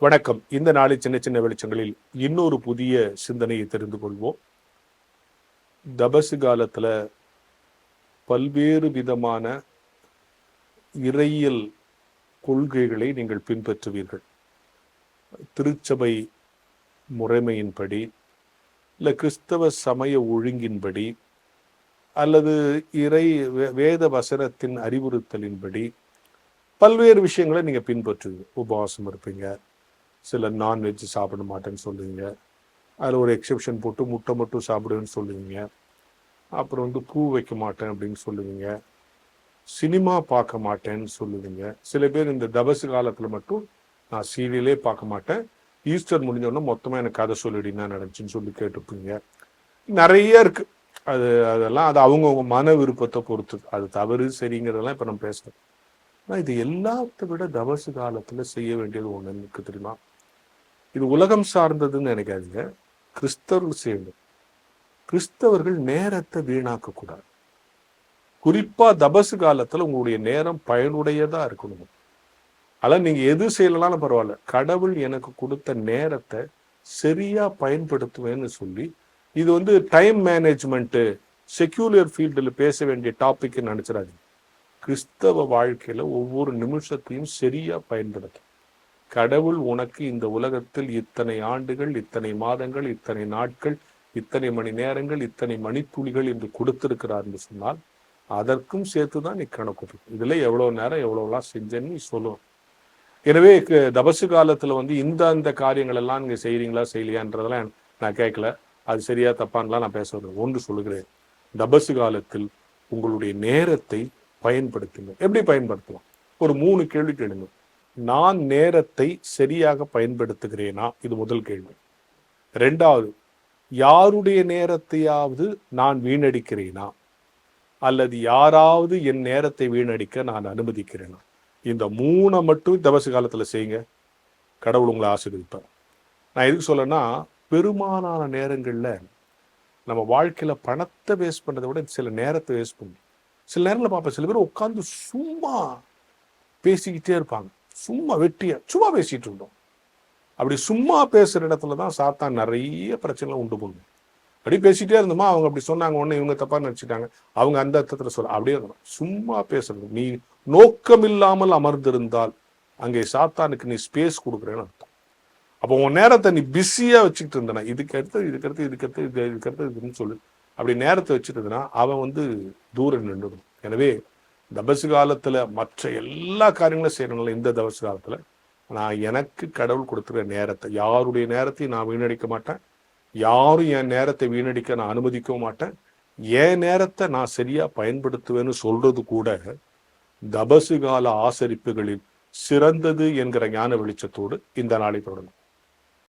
வணக்கம். இந்த நாளை சின்ன சின்ன வெளிச்சங்களில் இன்னொரு புதிய சிந்தனையை தெரிந்து கொள்வோம். தபசு காலத்துல பல்வேறு விதமான இறையியல் கொள்கைகளை நீங்கள் பின்பற்றுவீர்கள். திருச்சபை முறைமையின்படி, இல்லை கிறிஸ்தவ சமய ஒழுங்கின்படி, அல்லது வேத வசனத்தின் அறிவுறுத்தலின்படி பல்வேறு விஷயங்களை நீங்க பின்பற்றுவீங்க. உபவாசம் இருப்பீங்க, சில நான்வெஜ் சாப்பிட மாட்டேன்னு சொல்லுவீங்க, அதில் ஒரு எக்ஸெப்ஷன் போட்டு முட்டை மட்டும் சாப்பிடுவேன்னு சொல்லுவீங்க, அப்புறம் பூ வைக்க மாட்டேன் அப்படின்னு சொல்லுவீங்க, சினிமா பார்க்க மாட்டேன்னு சொல்லுவீங்க. சில பேர் இந்த தபசு காலத்தில் மட்டும் நான் சீரியலே பார்க்க மாட்டேன், ஈஸ்டர் முடிஞ்சோடனே மொத்தமாக எனக்கு கதை சொல்லிடுனா நடந்துச்சுன்னு சொல்லி கேட்டுப்பீங்க. நிறைய இருக்கு. அதெல்லாம் அது அவங்கவுங்க மன விருப்பத்தை பொறுத்து. அது தவறு சரிங்கிறதெல்லாம் இப்போ நம்ம பேசுகிறோம். ஆனால் இது எல்லாத்த விட தபசு காலத்தில் செய்ய வேண்டியது ஒன்று எனக்கு தெரியுமா? இது உலகம் சார்ந்ததுன்னு நினைக்காதீங்க. கிறிஸ்தவர்கள் செய்யணும். கிறிஸ்தவர்கள் நேரத்தை வீணாக்க கூடாது. குறிப்பா தபசு காலத்துல உங்களுடைய நேரம் பயனுடையதா இருக்கணும். அதெல்லாம் நீங்க எது செய்யலாம் பரவாயில்ல, கடவுள் எனக்கு கொடுத்த நேரத்தை சரியா பயன்படுத்துவேன்னு சொல்லி, இது டைம் மேனேஜ்மெண்ட் செக்யூலர் ஃபீல்டில் பேச வேண்டிய டாபிக் நினைச்சிடாதீங்க. கிறிஸ்தவ வாழ்க்கையில ஒவ்வொரு நிமிஷத்தையும் சரியா பயன்படுத்தும். கடவுள் உனக்கு இந்த உலகத்தில் இத்தனை ஆண்டுகள், இத்தனை மாதங்கள், இத்தனை நாட்கள், இத்தனை மணி நேரங்கள், இத்தனை மணித்துளிகள் என்று கொடுத்திருக்கிறார் என்று சொன்னால் அதற்கும் சேர்த்துதான் நீ கணக்கு. இதுல எவ்வளவு நேரம் எவ்வளவுலாம் செஞ்சேன்னு நீ சொல்லுவோம். எனவே தபசு காலத்துல இந்த காரியங்கள் எல்லாம் நீங்க செய்யறீங்களா செய்யலையான்றதெல்லாம் நான் கேட்கல. அது சரியா தப்பான்லாம் நான் பேச ஒன்று சொல்லுகிறேன். தபசு காலத்தில் உங்களுடைய நேரத்தை பயன்படுத்துங்க. எப்படி பயன்படுத்தலாம்? ஒரு 3 கேள்வி கேளுங்க. நான் நேரத்தை சரியாக பயன்படுத்துகிறேனா? இது முதல் கேள்வி. 2வது, யாருடைய நேரத்தையாவது நான் வீணடிக்கிறேனா, அல்லது யாராவது என் நேரத்தை வீணடிக்க நான் அனுமதிக்கிறேனா? இந்த 3 மட்டும் தபசு காலத்துல செய்யுங்க. கடவுள் உங்களை ஆசீர்வதிப்பார். நான் எதுக்கு சொல்லனா, பெரும்பாலான நேரங்கள்ல நம்ம வாழ்க்கையில பணத்தை வேஸ்ட் பண்றதை விட சில நேரத்தை வேஸ்ட் பண்ணும். சில நேரங்களில் பார்ப்பேன், சில பேர் உட்காந்து சும்மா பேசிக்கிட்டே இருப்பாங்க. சும்மா சும்மா பேசிட்டு இருந்தோம். அப்படி சும்மா பேசுற இடத்துலதான் சாத்தான் நிறைய பிரச்சனை உண்டு பண்ணும். அப்படி பேசிட்டே இருந்தோமா, அவங்க அப்படி சொன்னாங்க, ஒண்ணு இவங்க தப்பா நினைச்சிட்டாங்க, அவங்க அந்த அர்த்தத்துல சொல்ல அப்படியே இருக்கணும். சும்மா பேசுறது. நீ நோக்கம் இல்லாமல் அமர்ந்திருந்தால் அங்கே சாத்தானுக்கு நீ ஸ்பேஸ் கொடுக்குறேன்னு அர்த்தம். அப்போ உன் நேரத்தை நீ பிஸியா வச்சுக்கிட்டு இருந்தனா, இதுன்னு சொல்லு, அப்படி நேரத்தை வச்சுட்டு இருந்தா அவன் தூரம் நின்றுடும். எனவே தபசு காலத்துல மற்ற எல்லா காரியங்களும் செய்யறதுனால இந்த தபசு காலத்துல நான் எனக்கு கடவுள் கொடுத்துருக்க நேரத்தை, யாருடைய நேரத்தையும் நான் வீணடிக்க மாட்டேன், யாரும் என் நேரத்தை வீணடிக்க நான் அனுமதிக்கவும் மாட்டேன், என் நேரத்தை நான் சரியா பயன்படுத்துவேன்னு சொல்றது கூட தபசு கால ஆசரிப்புகளில் சிறந்தது என்கிற ஞான வெளிச்சத்தோடு இந்த நாளை தொடரும்.